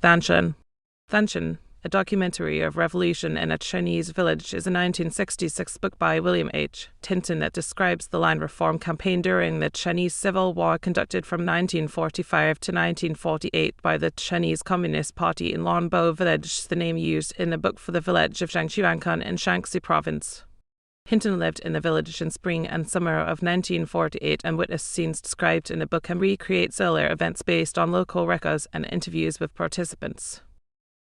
Fanshen. Fanshen, a documentary of revolution in a Chinese village, is a 1966 book by William H. Hinton that describes the land reform campaign during the Chinese Civil War conducted from 1945 to 1948 by the Chinese Communist Party in Lanbo village, the name used in the book for the village of Zhangzhuangcun in Shanxi province. Hinton lived in the village in spring and summer of 1948 and witnessed scenes described in the book and recreates earlier events based on local records and interviews with participants.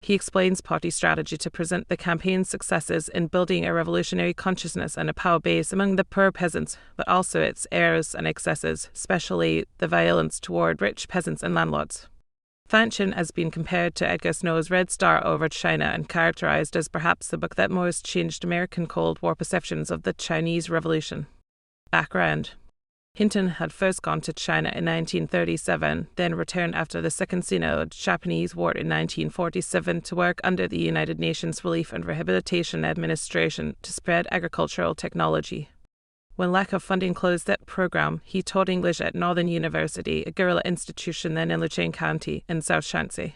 He explains party strategy to present the campaign's successes in building a revolutionary consciousness and a power base among the poor peasants, but also its errors and excesses, especially the violence toward rich peasants and landlords. Fanshen has been compared to Edgar Snow's Red Star over China and characterized as perhaps the book that most changed American Cold War perceptions of the Chinese Revolution. Background: Hinton had first gone to China in 1937, then returned after the Second Sino-Japanese War in 1947 to work under the United Nations Relief and Rehabilitation Administration to spread agricultural technology. When lack of funding closed that program, he taught English at Northern University, a guerrilla institution then in Lucheng County in South Shanxi.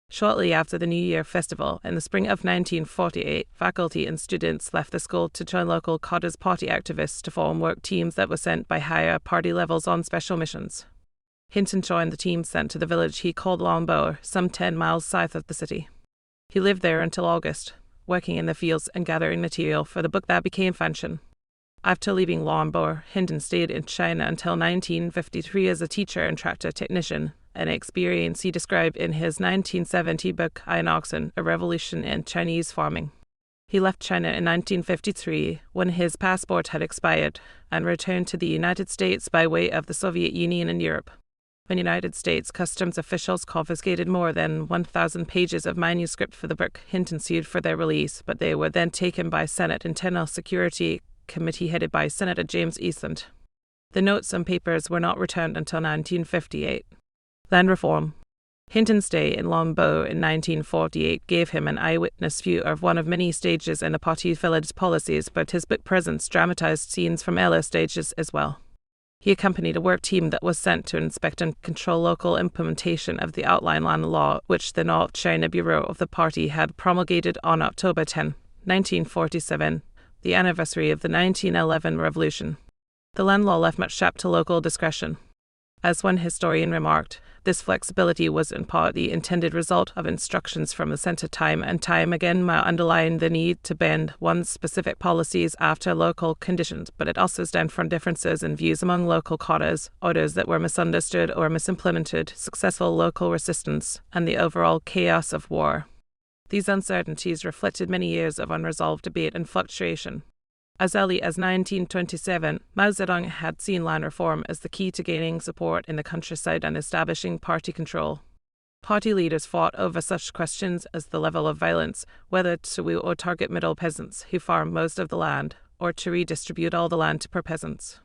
Shortly after the New Year Festival, in the spring of 1948, faculty and students left the school to join local Coders Party activists to form work teams that were sent by higher party levels on special missions. Hinton joined the team sent to the village he called Lanbo, some 10 miles south of the city. He lived there until August, working in the fields and gathering material for the book that became Fanshen. After leaving Lanbo, Hinton stayed in China until 1953 as a teacher and tractor technician, an experience he described in his 1970 book Iron Oxen, A Revolution in Chinese Farming. He left China in 1953 when his passport had expired and returned to the United States by way of the Soviet Union and Europe. When United States customs officials confiscated more than 1,000 pages of manuscript for the book, Hinton sued for their release, but they were then taken by Senate Internal Security Committee headed by Senator James Eastland. The notes and papers were not returned until 1958. Land reform. Hinton's stay in Lanbo in 1948 gave him an eyewitness view of one of many stages in the party village policies, but his book Peasants dramatized scenes from earlier stages as well. He accompanied a work team that was sent to inspect and control local implementation of the outline land law, which the North China Bureau of the party had promulgated on October 10, 1947, the anniversary of the 1911 revolution. The land law left much up to local discretion. As one historian remarked, this flexibility was in part the intended result of instructions from the center time and time again while underlying the need to bend one's specific policies after local conditions, but it also stemmed from differences in views among local cadres, orders that were misunderstood or misimplemented, successful local resistance, and the overall chaos of war. These uncertainties reflected many years of unresolved debate and fluctuation. As early as 1927, Mao Zedong had seen land reform as the key to gaining support in the countryside and establishing party control. Party leaders fought over such questions as the level of violence, whether to woo or target middle peasants who farmed most of the land, or to redistribute all the land to poor peasants.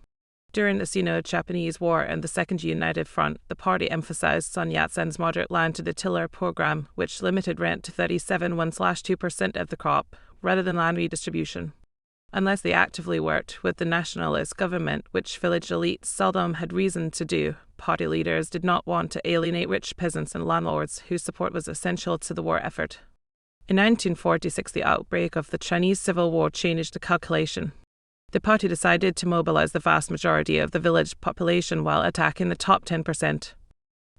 During the Sino-Japanese War and the Second United Front, the party emphasized Sun Yat-sen's moderate land-to-the-tiller program, which limited rent to 37.1/2% of the crop, rather than land redistribution. Unless they actively worked with the nationalist government, which village elites seldom had reason to do, party leaders did not want to alienate rich peasants and landlords whose support was essential to the war effort. In 1946, the outbreak of the Chinese Civil War changed the calculation. The party decided to mobilize the vast majority of the village population while attacking the top 10%.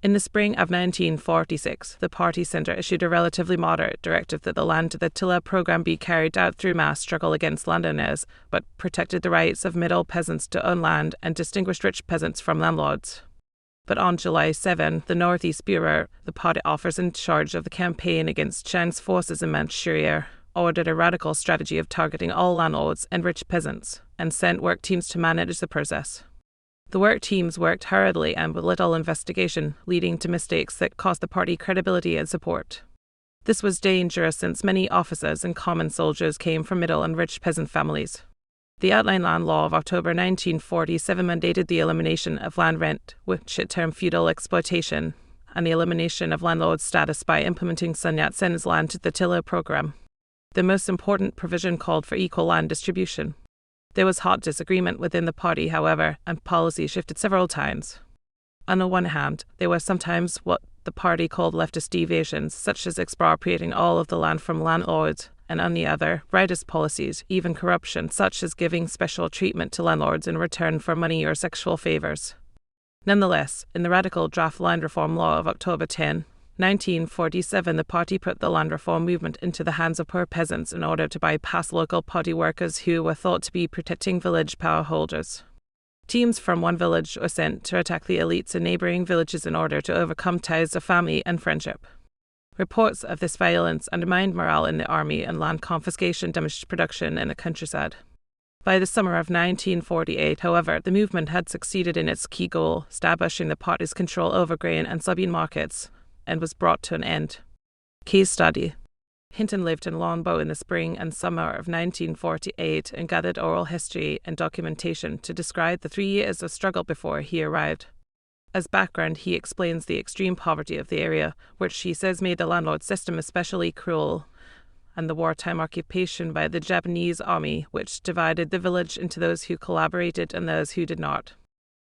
In the spring of 1946, the party center issued a relatively moderate directive that the land-to-the-tiller program be carried out through mass struggle against landowners, but protected the rights of middle peasants to own land and distinguished rich peasants from landlords. But on July 7, the Northeast Bureau, the party officers in charge of the campaign against Chiang's forces in Manchuria, ordered a radical strategy of targeting all landlords and rich peasants, and sent work teams to manage the process. The work teams worked hurriedly and with little investigation, leading to mistakes that cost the party credibility and support. This was dangerous since many officers and common soldiers came from middle and rich peasant families. The Outline Land Law of October 1947 mandated the elimination of land rent, which it termed feudal exploitation, and the elimination of landlord status by implementing Sun Yat-sen's land-to-the-tiller program. The most important provision called for equal land distribution. There was hot disagreement within the party, however, and policy shifted several times. On the one hand, there were sometimes what the party called leftist deviations, such as expropriating all of the land from landlords, and on the other, rightist policies, even corruption, such as giving special treatment to landlords in return for money or sexual favors. Nonetheless, in the radical draft land reform law of October 10, 1947, the party put the land reform movement into the hands of poor peasants in order to bypass local party workers who were thought to be protecting village power holders. Teams from one village were sent to attack the elites in neighbouring villages in order to overcome ties of family and friendship. Reports of this violence undermined morale in the army, and land confiscation diminished production in the countryside. By the summer of 1948, however, the movement had succeeded in its key goal, establishing the party's control over grain and soybean markets, and was brought to an end. Case study. Hinton lived in Longbo in the spring and summer of 1948 and gathered oral history and documentation to describe the 3 years of struggle before he arrived. As background, he explains the extreme poverty of the area, which he says made the landlord system especially cruel, and the wartime occupation by the Japanese army, which divided the village into those who collaborated and those who did not.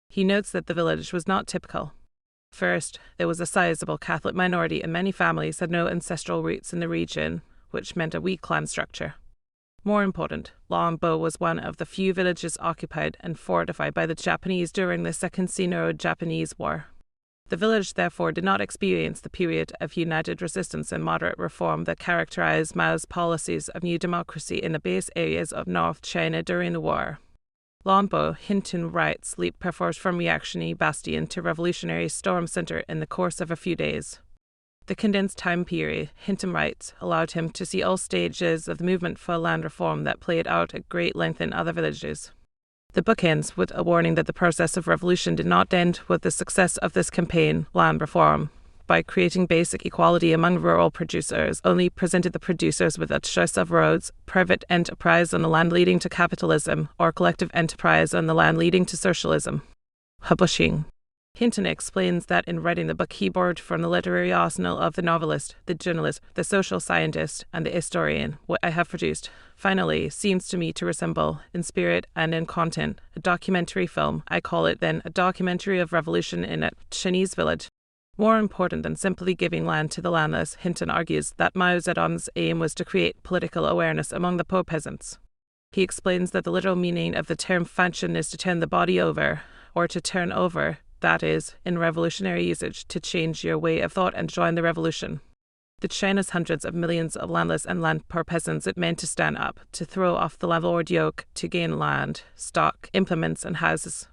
He notes that the village was not typical. First, there was a sizable Catholic minority, and many families had no ancestral roots in the region, which meant a weak clan structure. More important, Longbo was one of the few villages occupied and fortified by the Japanese during the Second Sino-Japanese War. The village therefore did not experience the period of united resistance and moderate reform that characterized Mao's policies of new democracy in the base areas of North China during the war. Longbo, Hinton writes, leaped perforce from reactionary bastion to revolutionary storm center in the course of a few days. The condensed time period, Hinton writes, allowed him to see all stages of the movement for land reform that played out at great length in other villages. The book ends with a warning that the process of revolution did not end with the success of this campaign, land reform, by creating basic equality among rural producers, only presented the producers with a choice of roads, private enterprise on the land leading to capitalism, or collective enterprise on the land leading to socialism. Publishing. Hinton explains that in writing the book he borrowed from the literary arsenal of the novelist, the journalist, the social scientist, and the historian. What I have produced, finally, seems to me to resemble, in spirit and in content, a documentary film. I call it then a documentary of revolution in a Chinese village. More important than simply giving land to the landless, Hinton argues that Mao Zedong's aim was to create political awareness among the poor peasants. He explains that the literal meaning of the term Fanshen is to turn the body over, or to turn over, that is, in revolutionary usage, to change your way of thought and join the revolution. To China's hundreds of millions of landless and land-poor peasants, it meant to stand up, to throw off the landlord yoke, to gain land, stock, implements, and houses.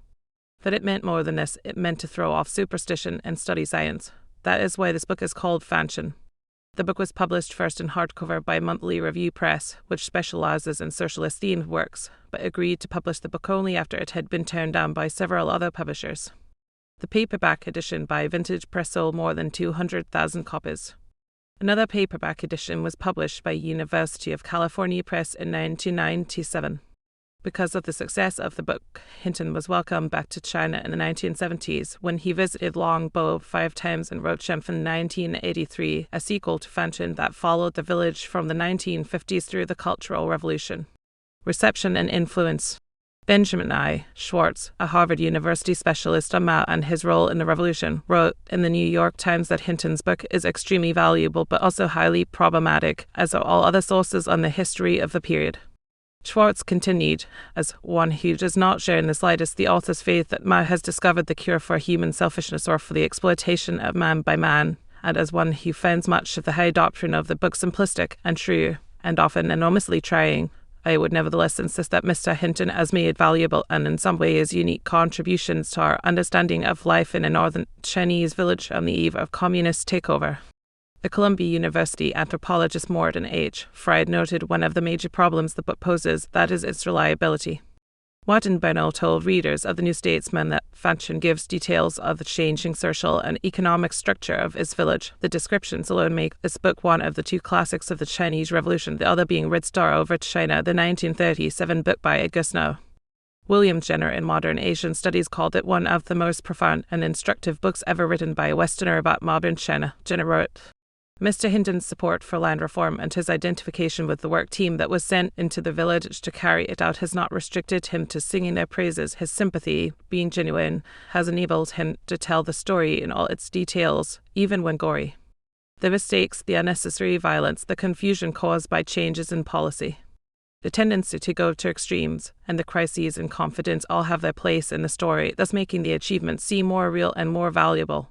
But it meant more than this. It meant to throw off superstition and study science. That is why this book is called Fanshen. The book was published first in hardcover by Monthly Review Press, which specializes in socialist-themed works, but agreed to publish the book only after it had been turned down by several other publishers. The paperback edition by Vintage Press sold more than 200,000 copies. Another paperback edition was published by University of California Press in 1997. Because of the success of the book, Hinton was welcomed back to China in the 1970s when he visited Longbo 5 times and wrote Shenzhen 1983, a sequel to Fanshen that followed the village from the 1950s through the Cultural Revolution. Reception and influence. Benjamin I. Schwartz, a Harvard University specialist on Mao and his role in the revolution, wrote in the New York Times that Hinton's book is extremely valuable but also highly problematic, as are all other sources on the history of the period. Schwartz continued, as one who does not share in the slightest the author's faith that Mao has discovered the cure for human selfishness or for the exploitation of man by man, and as one who finds much of the high doctrine of the book simplistic and true, and often enormously trying, I would nevertheless insist that Mr. Hinton has made valuable and in some ways unique contributions to our understanding of life in a northern Chinese village on the eve of communist takeover. The Columbia University anthropologist Morton H. Fried noted one of the major problems the book poses, that is its reliability. Martin Bernal told readers of the New Statesman that Fanshen gives details of the changing social and economic structure of his village. The descriptions alone make this book one of the 2 classics of the Chinese Revolution, the other being Red Star Over China, the 1937 book by Edgar. William Jenner in Modern Asian Studies called it one of the most profound and instructive books ever written by a Westerner about modern China. Jenner wrote, Mr. Hinton's support for land reform and his identification with the work team that was sent into the village to carry it out has not restricted him to singing their praises. His sympathy, being genuine, has enabled him to tell the story in all its details, even when gory. The mistakes, the unnecessary violence, the confusion caused by changes in policy, the tendency to go to extremes, and the crises in confidence all have their place in the story, thus making the achievements seem more real and more valuable.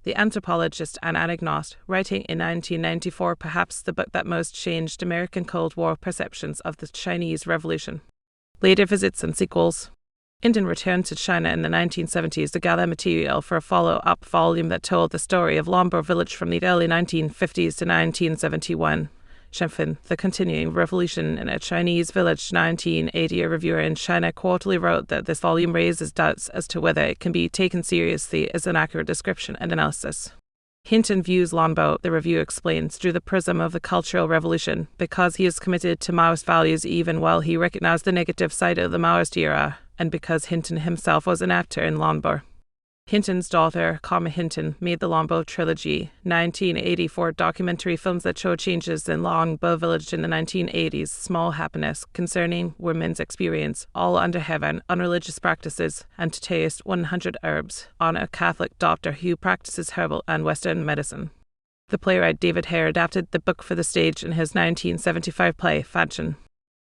The anthropologist and agnost, writing in 1994 perhaps the book that most changed American Cold War perceptions of the Chinese Revolution. Later visits and sequels. Hinton returned to China in the 1970s to gather material for a follow-up volume that told the story of Lombo Village from the early 1950s to 1971. Shanxi, the continuing revolution in a Chinese village, 1980. A reviewer in China Quarterly wrote that this volume raises doubts as to whether it can be taken seriously as an accurate description and analysis. Hinton views Lombo, the review explains, through the prism of the Cultural Revolution, because he is committed to Maoist values even while he recognized the negative side of the Maoist era, and because Hinton himself was an actor in Lombo. Hinton's daughter, Hinton, made the Lombo trilogy, 1984 documentary films that show changes in Lombo Village in the 1980s, Small Happiness, concerning women's experience, All Under Heaven, on religious practices, and To Taste 100 Herbs, on a Catholic doctor who practices herbal and Western medicine. The playwright David Hare adapted the book for the stage in his 1975 play, Fanshen.